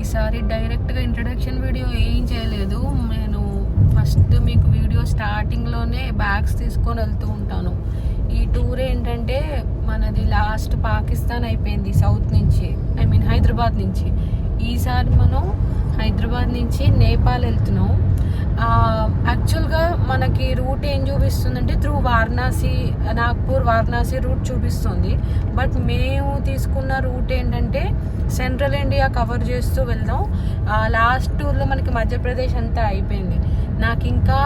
ఈసారి డైరెక్ట్గా introduction video ఏం చేయలేదు. నేను ఫస్ట్ మీకు వీడియో స్టార్టింగ్లోనే బ్యాగ్స్ తీసుకొని వెళ్తూ ఉంటాను. ఈ టూర్ ఏంటంటే మనది లాస్ట్ పాకిస్తాన్ అయిపోయింది, సౌత్ నుంచి, ఐ మీన్ హైదరాబాద్ నుంచి. ఈసారి మనం హైదరాబాద్ నుంచి నేపాల్ వెళ్తున్నాం. యాక్చువల్గా మనకి రూట్ ఏం చూపిస్తుందంటే త్రూ వారణాసి, నాగ్పూర్ వారణాసి రూట్ చూపిస్తుంది. బట్ మేము తీసుకున్న రూట్ ఏంటంటే సెంట్రల్ ఇండియా కవర్ చేస్తూ వెళ్దాం. లాస్ట్ టూర్లో మనకి మధ్యప్రదేశ్ అంతా అయిపోయింది. నాకు ఇంకా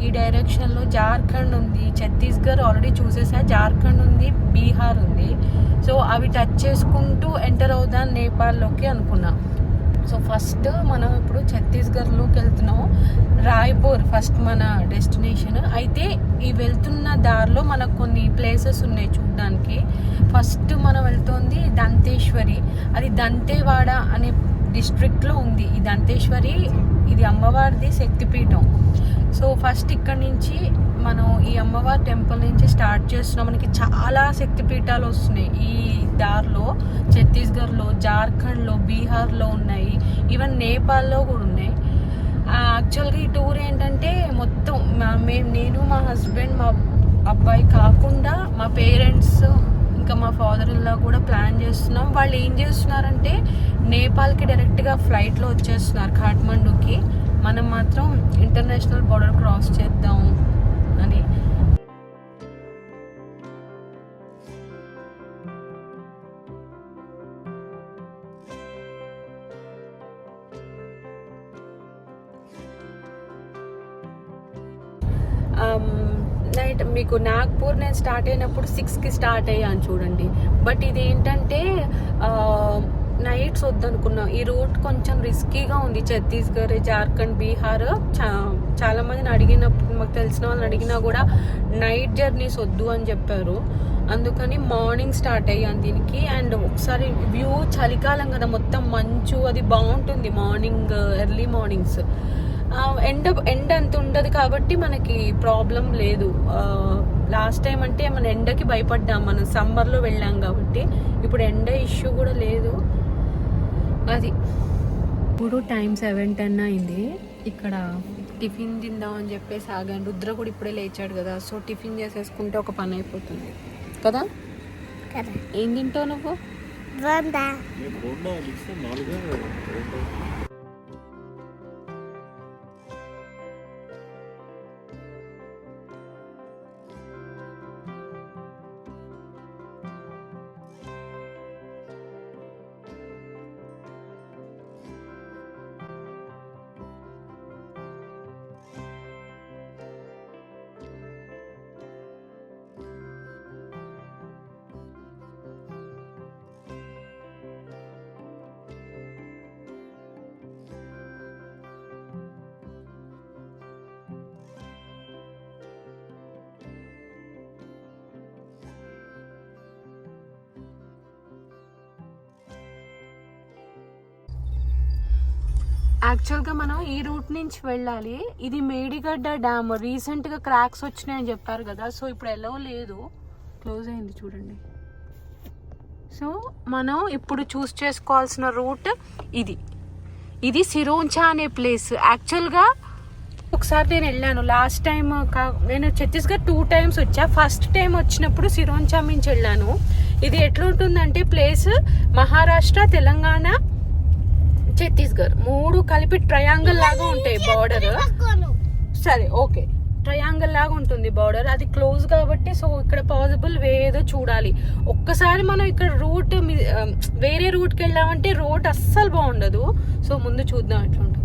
ఈ డైరెక్షన్లో జార్ఖండ్ ఉంది, ఛత్తీస్గఢ్ ఆల్రెడీ చూసేసా, జార్ఖండ్ ఉంది, బీహార్ ఉంది. సో అవి టచ్ చేసుకుంటూ ఎంటర్ అవుదాం నేపాల్లోకి అనుకున్నా. సో ఫస్ట్ మనం ఇప్పుడు ఛత్తీస్గఢ్లోకి వెళ్తున్నాం. రాయ్పూర్ ఫస్ట్ మన డెస్టినేషన్. అయితే ఈ వెళ్తున్న దారిలో మనకు కొన్ని ప్లేసెస్ ఉన్నాయి చూడడానికి. ఫస్ట్ మనం వెళ్తుంది దంతేశ్వరి. అది దంతేవాడ అనే డిస్ట్రిక్ట్లో ఉంది ఈ దంతేశ్వరి. ఇది అమ్మవారిది శక్తిపీఠం. సో ఫస్ట్ ఇక్కడ నుంచి మనం ఈ అమ్మవారి టెంపుల్ నుంచి స్టార్ట్ చేస్తున్నాం. మనకి చాలా శక్తిపీఠాలు వస్తున్నాయి ఈ దారిలో. ఛత్తీస్గఢ్లో, జార్ఖండ్లో, బీహార్లో ఉన్నాయి, ఈవెన్ నేపాల్లో కూడా ఉన్నాయి. యాక్చువల్గా ఈ టూర్ ఏంటంటే మొత్తం నేను, మా హస్బెండ్, మా అబ్బాయి కాకుండా మా పేరెంట్స్ ఇంకా మా ఫాదర్ ఇన్ లా కూడా ప్లాన్ చేస్తున్నాం. వాళ్ళు ఏం చేస్తున్నారంటే నేపాల్కి డైరెక్ట్గా ఫ్లైట్లో వచ్చేస్తున్నారు కాఠ్మండూకి. మనం మాత్రం ఇంటర్నేషనల్ బార్డర్ క్రాస్ చేద్దాం అని. నైట్ మీకు నాగ్పూర్ నేను స్టార్ట్ అయినప్పుడు 6కి స్టార్ట్ అయ్యాను చూడండి. బట్ ఇది ఏంటంటే నైట్స్ వద్దనుకున్నాం. ఈ రూట్ కొంచెం రిస్కీగా ఉంది. ఛత్తీస్గఢ్, జార్ఖండ్, బీహార్ చాలా మందిని అడిగినప్పుడు, మాకు తెలిసిన వాళ్ళని అడిగినా కూడా నైట్ జర్నీస్ వద్దు అని చెప్పారు. అందుకని మార్నింగ్ స్టార్ట్ అయ్యాను దీనికి. అండ్ ఒకసారి వ్యూ, చలికాలం కదా, మొత్తం మంచు, అది బాగుంటుంది మార్నింగ్, ఎర్లీ మార్నింగ్స్. ఎండ అంత ఉండదు కాబట్టి మనకి ప్రాబ్లం లేదు. లాస్ట్ టైం అంటే మన ఎండకి భయపడ్డాం, మనం సమ్మర్లో వెళ్ళాం కాబట్టి. ఇప్పుడు ఎండ ఇష్యూ కూడా లేదు. అది ఇప్పుడు టైం 7:10 అయింది. ఇక్కడ టిఫిన్ తిందామని చెప్పేసి ఆగాను. రుద్ర కూడా ఇప్పుడే లేచాడు కదా, సో టిఫిన్ చేసేసుకుంటే ఒక పని అయిపోతుంది కదా. ఏం తింటావు నువ్వు? యాక్చువల్గా మనం ఈ రూట్ నుంచి వెళ్ళాలి. ఇది మేడిగడ్డ డ్యామ్ రీసెంట్గా క్రాక్స్ వచ్చినాయని చెప్పారు కదా, సో ఇప్పుడు ఎలా లేదు, క్లోజ్ అయింది చూడండి. సో మనం ఇప్పుడు చూస్ చేసుకోవాల్సిన రూట్ ఇది సిరోంచా అనే ప్లేస్. యాక్చువల్గా ఒకసారి నేను వెళ్ళాను లాస్ట్ టైం. నేను ఛత్తీస్గఢ్ 2 times వచ్చా. ఫస్ట్ టైం వచ్చినప్పుడు సిరోంచా నుంచి వెళ్ళాను. ఇది ఎట్లుంటుందంటే ప్లేస్ మహారాష్ట్ర, తెలంగాణ, ఛత్తీస్గఢ్ 3 కలిపి ట్రయాంగిల్ లాగా ఉంటాయి బార్డర్. సరే, ఓకే, ట్రయాంగిల్ లాగా ఉంటుంది బార్డర్. అది క్లోజ్ కాబట్టి సో ఇక్కడ పాసిబుల్ వేరేదో చూడాలి. ఒక్కసారి మనం ఇక్కడ రూట్ వేరే రూట్కి వెళ్ళామంటే రోడ్ అస్సలు బాగుండదు. సో ముందు చూద్దాం ఎట్లా ఉంటుంది.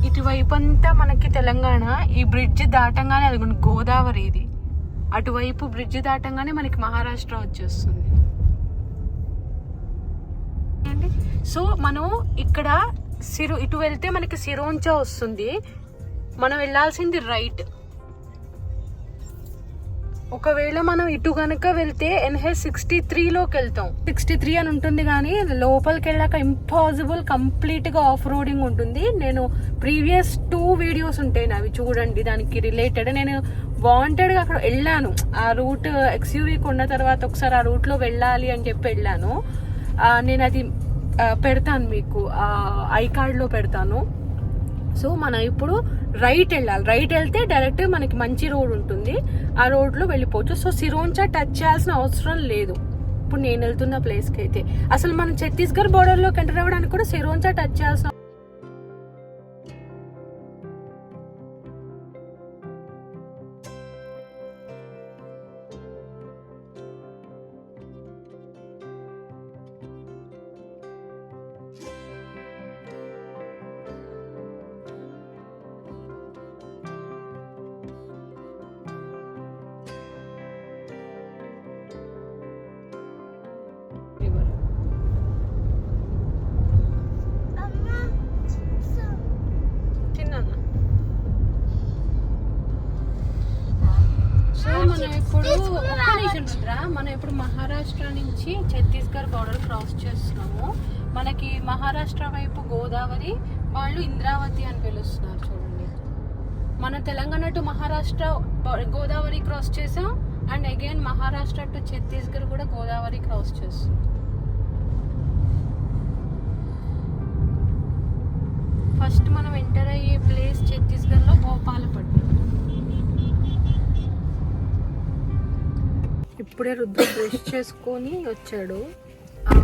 ఇటువైపు అంతా మనకి తెలంగాణ. ఈ బ్రిడ్జ్ దాటంగానే అది గోదావరి. ఇది అటువైపు బ్రిడ్జ్ దాటంగానే మనకి మహారాష్ట్ర వచ్చేస్తుంది. సో మనం ఇక్కడ ఇటు వెళ్తే మనకి సిరోంచా వస్తుంది. మనం వెళ్ళాల్సింది రైట్. ఒకవేళ మనం ఇటు కనుక వెళ్తే NH63లోకి వెళ్తాం. 63 అని ఉంటుంది, కానీ లోపలికి వెళ్ళాక ఇంపాసిబుల్, కంప్లీట్గా ఆఫ్ రోడింగ్ ఉంటుంది. నేను ప్రీవియస్ 2 వీడియోస్ ఉంటాయి అవి చూడండి, దానికి రిలేటెడ్. నేను వాంటెడ్గా అక్కడ వెళ్ళాను, ఆ రూట్ XUV కొన్న తర్వాత ఒకసారి ఆ రూట్లో వెళ్ళాలి అని చెప్పి వెళ్ళాను. నేను అది పెడతాను మీకు, ఐ కార్డ్లో పెడతాను. సో మనం ఇప్పుడు రైట్ వెళ్ళాలి. రైట్ వెళ్తే డైరెక్ట్ మనకి మంచి రోడ్ ఉంటుంది, ఆ రోడ్లో వెళ్ళిపోవచ్చు. సో సిరోంచా టచ్ చేయాల్సిన అవసరం లేదు ఇప్పుడు నేను వెళ్తున్న ప్లేస్కి అయితే. అసలు మనం ఛత్తీస్గఢ్ బోర్డర్లోకి ఎంటర్ అవ్వడానికి కూడా సిరోంచా టచ్ చేయాల్సిన మనం ఇప్పుడు మహారాష్ట్ర నుంచి ఛత్తీస్గఢ్ బార్డర్ క్రాస్ చేస్తున్నాము. మనకి మహారాష్ట్ర వైపు గోదావరి, వాళ్ళు ఇంద్రావతి అని పిలుస్తున్నారు చూడండి. మన తెలంగాణ టు మహారాష్ట్ర గోదావరి క్రాస్ చేసాం, and again Maharashtra to Chhattisgarh కూడా గోదావరి క్రాస్ చేస్తాం. ఫస్ట్ మనం ఎంటర్ అయ్యే ప్లేస్ ఛత్తీస్గఢ్లో గోపాలపట్నం. ఇప్పుడే రుద్ర బ్రష్ చేసుకొని వచ్చాడు.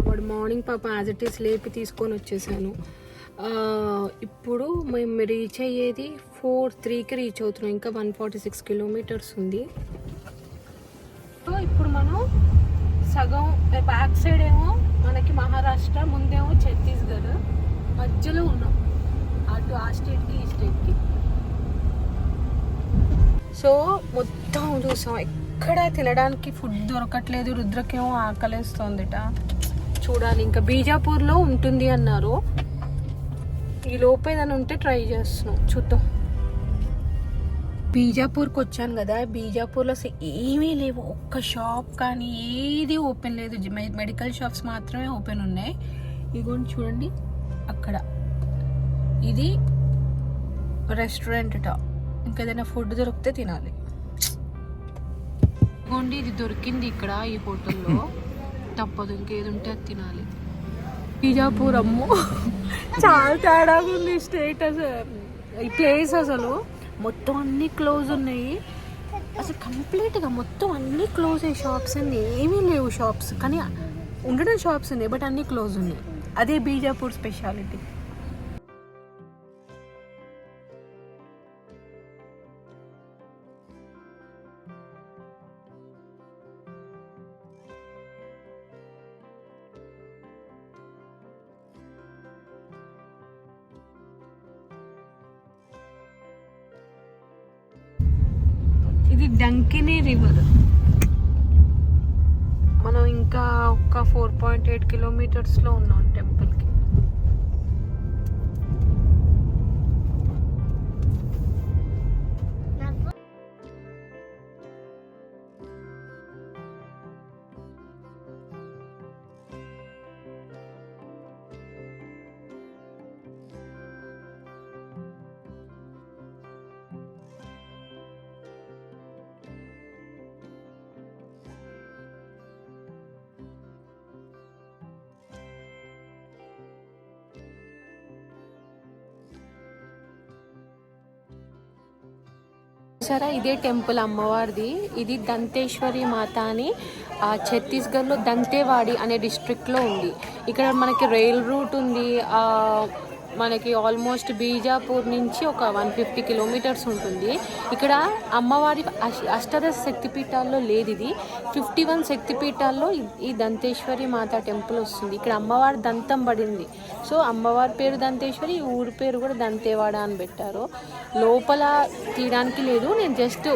వాడు మార్నింగ్ పాప యాజ్ ఇట్ ఈస్ లేపి తీసుకొని వచ్చేసాను. ఇప్పుడు మేము రీచ్ అయ్యేది 4:03కి రీచ్ అవుతున్నాం. ఇంకా 146 కిలోమీటర్స్ ఉంది. సో ఇప్పుడు మనం సగం బ్యాక్ సైడ్ ఏమో మనకి మహారాష్ట్ర, ముందేమో ఛత్తీస్గఢ్, మధ్యలో ఉన్నాం, అటు ఆ స్టేట్కి ఈ స్టేట్కి. సో మొత్తం చూసాం, ఎక్కడ తినడానికి ఫుడ్ దొరకట్లేదు. రుద్రకేమో ఆకలేస్తోందిట, చూడాలి. ఇంకా బీజాపూర్లో ఉంటుంది అన్నారు, ఈ లోపు ఏదైనా ఉంటే ట్రై చేస్తున్నాం, చూద్దాం. బీజాపూర్కి వచ్చాను కదా, బీజాపూర్లో అసలు ఏమీ లేవు, ఒక్క షాప్ కానీ ఏది ఓపెన్ లేదు. మెడికల్ షాప్స్ మాత్రమే ఓపెన్ ఉన్నాయి. ఇదిగోండి చూడండి అక్కడ, ఇది రెస్టారెంట్. ఇంకేదైనా ఫుడ్ దొరికితే తినాలి. ఇదిగోండి ఇది దొరికింది ఇక్కడ ఈ హోటల్లో, తప్పదు, ఇంకేది ఉంటే అది తినాలి. బీజాపూర్ అమ్మో చాలా తేడాగా ఉంది స్టేట్, అసలు ఈ ప్లేస్ అసలు మొత్తం అన్నీ క్లోజ్ ఉన్నాయి. అసలు కంప్లీట్గా మొత్తం అన్నీ క్లోజ్ అయ్యి, షాప్స్ అన్నీ ఏమీ లేవు. షాప్స్ కానీ ఉండడం షాప్స్ ఉన్నాయి, బట్ అన్నీ క్లోజ్ ఉన్నాయి. అదే బీజాపూర్ స్పెషాలిటీ. ఇది డంకినీ రివర్. మనం ఇంకా ఒక 4.8 కిలోమీటర్స్లో ఉన్నాం టెంపుల్కి. సరే, ఇదే టెంపుల్ అమ్మవారిది. ఇది దంతేశ్వరి మాత అని ఛత్తీస్గఢ్లో దంతేవాడి అనే డిస్ట్రిక్ట్లో ఉంది. ఇక్కడ మనకి రైల్ రూట్ ఉంది. మనకి ఆల్మోస్ట్ బీజాపూర్ నుంచి ఒక 150 కిలోమీటర్స్ ఉంటుంది. ఇక్కడ అమ్మవారి అష్టాదశ శక్తిపీఠాల్లో లేదు, ఇది 51 శక్తిపీఠాల్లో ఈ దంతేశ్వరి మాత టెంపుల్ వస్తుంది. ఇక్కడ అమ్మవారి దంతం పడింది, సో అమ్మవారి పేరు దంతేశ్వరి, ఈ ఊరి పేరు కూడా దంతేవాడ అని పెట్టారు. లోపల తీయడానికి లేదు, నేను జస్ట్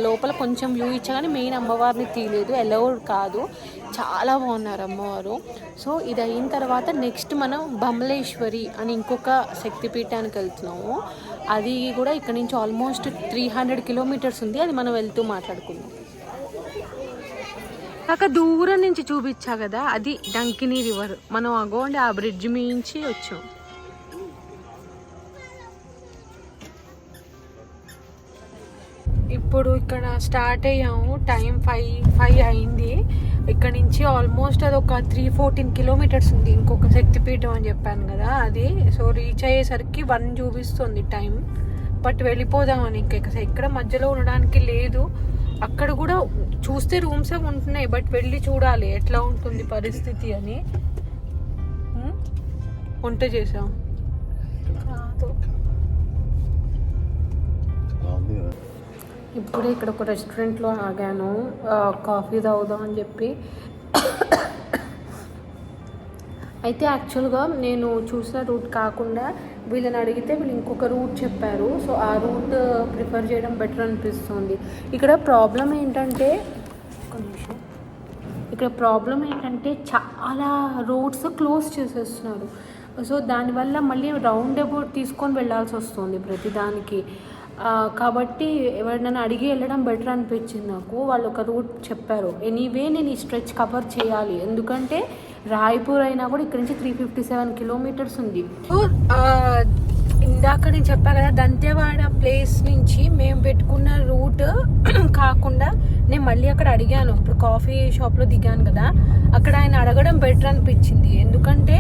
లోపల కొంచెం వ్యూ ఇచ్చా, కానీ మెయిన్ అమ్మవారిని తీయలేదు, అలౌడ్ కాదు. చాలా బాగున్నారు అమ్మవారు. సో ఇది అయిన తర్వాత నెక్స్ట్ మనం బమలేశ్వరి అని ఇంకొక శక్తిపీఠానికి వెళ్తున్నాము. అది కూడా ఇక్కడ నుంచి ఆల్మోస్ట్ 300 కిలోమీటర్స్ ఉంది. అది మనం వెళ్తూ మాట్లాడుకుందాం. కాక దూరం నుంచి చూపించా కదా, అది డంకినీ రివర్. మనం అగోండి ఆ బ్రిడ్జ్ మించి వచ్చాం. ఇప్పుడు ఇక్కడ స్టార్ట్ అయ్యాము. టైం 5 అయింది. ఇక్కడ నుంచి ఆల్మోస్ట్ అది ఒక 314 కిలోమీటర్స్ ఉంది. ఇంకొక శక్తిపీఠం అని చెప్పాను కదా అది. సో రీచ్ అయ్యేసరికి 1 చూపిస్తుంది టైం. బట్ వెళ్ళిపోదామని ఇంకా ఎక్కడ మధ్యలో ఉండడానికి లేదు. అక్కడ కూడా చూస్తే రూమ్సే ఉంటున్నాయి, బట్ వెళ్ళి చూడాలి ఎట్లా ఉంటుంది పరిస్థితి అని. వంట చేసాం కాదు. ఇప్పుడే ఇక్కడ ఒక రెస్టారెంట్లో ఆగాను కాఫీ తాగుదాం అని చెప్పి. అయితే యాక్చువల్గా నేను చూసిన రూట్ కాకుండా వీళ్ళని అడిగితే వీళ్ళు ఇంకొక రూట్ చెప్పారు. సో ఆ రూట్ ప్రిఫర్ చేయడం బెటర్ అనిపిస్తుంది. ఇక్కడ ప్రాబ్లం ఏంటంటే చాలా రోడ్స్ క్లోజ్ చేసేస్తున్నారు. సో దానివల్ల మళ్ళీ రౌండ్ అబౌట్ తీసుకొని వెళ్ళాల్సి వస్తుంది ప్రతిదానికి. కాబట్టి ఎవరినైనా అడిగి వెళ్ళడం బెటర్ అనిపించింది నాకు. వాళ్ళు ఒక రూట్ చెప్పారు. ఎనీవే నేను ఈ స్ట్రెచ్ కవర్ చేయాలి, ఎందుకంటే రాయ్పూర్ అయినా కూడా ఇక్కడ నుంచి 357 కిలోమీటర్స్ ఉంది. ఇందాక నేను చెప్పా కదా, దంతేవాడ ప్లేస్ నుంచి మేము పెట్టుకున్న రూట్ కాకుండా నేను మళ్ళీ అక్కడ అడిగాను. ఇప్పుడు కాఫీ షాప్లో దిగాను కదా, అక్కడ ఆయన అడగడం బెటర్ అనిపించింది. ఎందుకంటే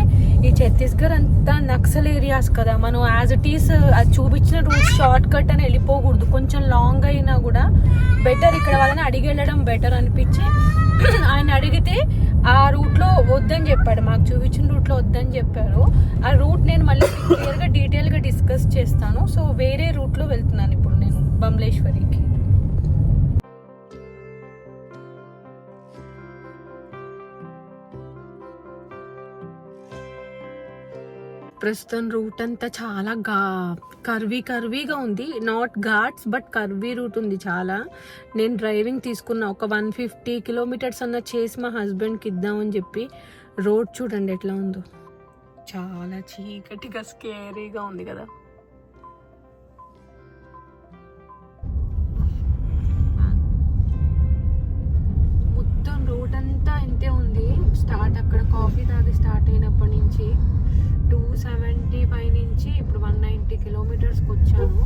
ఈ ఛత్తీస్గఢ్ అంతా నక్సల్ ఏరియాస్ కదా, మనం యాజ్ ఇట్ ఈస్ అది చూపించిన రూట్ షార్ట్ కట్ అని వెళ్ళిపోకూడదు. కొంచెం లాంగ్ అయినా కూడా బెటర్ ఇక్కడ వాళ్ళని అడిగి వెళ్ళడం బెటర్ అనిపించి ఆయన అడిగితే ఆ రూట్లో వద్దని చెప్పాడు. మాకు చూపించిన రూట్లో వద్దని చెప్పారు. ఆ రూట్ నేను మళ్ళీ క్లియర్గా డీటెయిల్గా డిస్కస్ చేస్తాను. సో వేరే రూట్లో వెళ్తున్నాను ఇప్పుడు నేను బమ్లేశ్వరికి. ప్రస్తుతం రూట్ అంతా చాలా కర్వీగా ఉంది. Not ghats but curvy route ఉంది చాలా. నేను డ్రైవింగ్ తీసుకున్నా, ఒక 150 కిలోమీటర్స్ అన్న చేసి మా హస్బెండ్కి ఇద్దామని చెప్పి. రోడ్ చూడండి ఎట్లా ఉందో, చాలా చీకటిగా స్కేరీగా ఉంది కదా. మొత్తం రోడ్ అంతా ఇంతే ఉంది. స్టార్ట్ అక్కడ కాఫీ తాగి స్టార్ట్ అయినప్పటి నుంచి 275 నుంచి ఇప్పుడు 190 కిలోమీటర్స్కి వచ్చాను.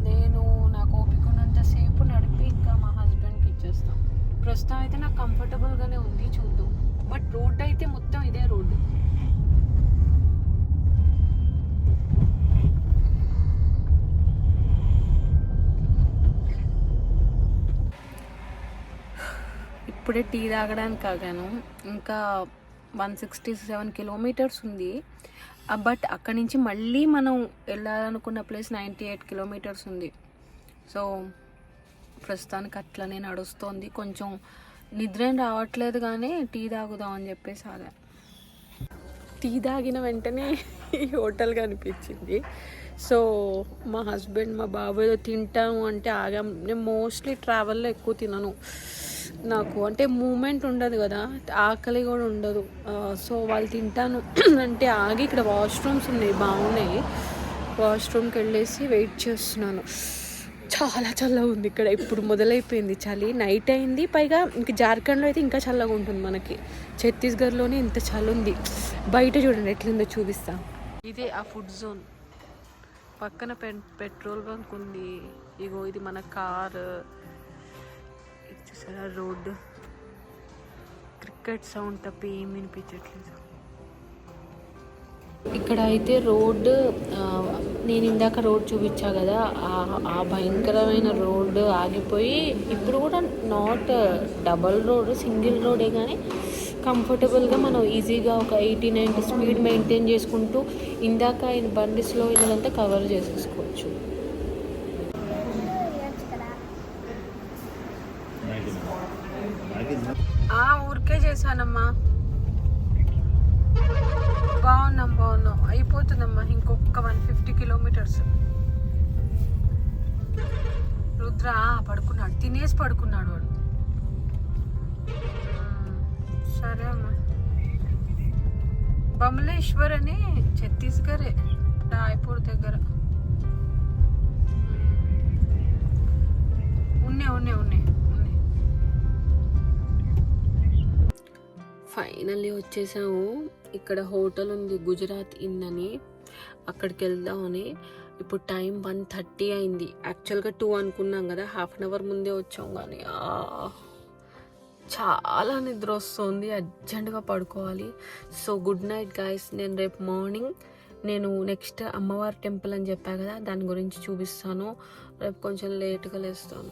నేను నాకు ఓపిక ఉన్నంతసేపు నడిపి ఇంకా మా హస్బెండ్కి ఇచ్చేస్తాను. ప్రస్తుతం అయితే నాకు కంఫర్టబుల్గానే ఉంది, చూద్దాం. బట్ రోడ్ అయితే మొత్తం ఇదే రోడ్డు. ఇప్పుడే టీ తాగడానికి ఆగాను. ఇంకా 167 కిలోమీటర్స్ ఉంది. బట్ అక్కడి నుంచి మళ్ళీ మనం వెళ్ళాలనుకున్న ప్లేస్ 98 కిలోమీటర్స్ ఉంది. సో ప్రస్తుతానికి అట్లనే నడుస్తోంది. కొంచెం నిద్రేం రావట్లేదు, కానీ టీ తాగుదాం అని చెప్పేసి ఆగా. టీ తాగిన వెంటనే ఈ హోటల్ కనిపించింది. సో మా హస్బెండ్ మా బాబు ఏదో తింటాము అంటే ఆగాం. నేను మోస్ట్లీ ట్రావెల్లో ఎక్కువ తినను, నాకు అంటే మూమెంట్ ఉండదు కదా, ఆకలి కూడా ఉండదు. సో వాళ్ళు తింటాను అంటే ఆగి, ఇక్కడ వాష్రూమ్స్ ఉన్నాయి, బాగున్నాయి. వాష్రూమ్కి వెళ్ళేసి వెయిట్ చేస్తున్నాను. చాలా చల్లగా ఉంది ఇక్కడ. ఇప్పుడు మొదలైపోయింది చలి, నైట్ అయింది. పైగా ఇంక జార్ఖండ్లో అయితే ఇంకా చల్లగా ఉంటుంది మనకి. ఛత్తీస్గఢ్లోనే ఇంత చలి ఉంది. బయట చూడండి ఎట్లుందో చూపిస్తా. ఇదే ఆ ఫుడ్ జోన్. పక్కన పెట్రోల్ బంక్ ఉంది. ఇగో ఇది మన కారు. చూసారా రోడ్డు. క్రికెట్ సౌండ్ తప్ప ఏం వినిపించట్లేదు ఇక్కడ అయితే. రోడ్డు నేను ఇందాక రోడ్ చూపించా కదా, ఆ భయంకరమైన రోడ్డు ఆగిపోయి ఇప్పుడు కూడా నాట్ డబల్ రోడ్, సింగిల్ రోడే, కానీ కంఫర్టబుల్గా మనం ఈజీగా ఒక 80-90 స్పీడ్ మెయింటైన్ చేసుకుంటూ ఇందాక బండి స్లో అయినదంతా కవర్ చేసేసుకోవచ్చు. ఊరికే చేశానమ్మా. బాగున్నాం. అయిపోతుందమ్మా ఇంకొక 150 కిలోమీటర్స్. రుద్ర పడుకున్నాడు, తినేసి పడుకున్నాడు వాడు. సరే అమ్మా. బమ్లేశ్వర్ అని ఛత్తీస్గఢ్, రాయ్పూర్ దగ్గర. ఉన్నాయి. ఫైనల్లీ వచ్చేసాము. ఇక్కడ హోటల్ ఉంది గుజరాత్ ఇన్ అని, అక్కడికి వెళ్దామని. ఇప్పుడు టైం 1:30 అయింది. యాక్చువల్గా 2 అనుకున్నాం కదా, హాఫ్ అన్ అవర్ ముందే వచ్చాం. కానీ చాలా నిద్ర వస్తుంది, అర్జెంటుగా పడుకోవాలి. So good night guys. నేను రేపు మార్నింగ్ నెక్స్ట్ అమ్మవారి టెంపుల్ అని చెప్పా కదా, దాని గురించి చూపిస్తాను. రేపు కొంచెం లేట్గా లేస్తాను.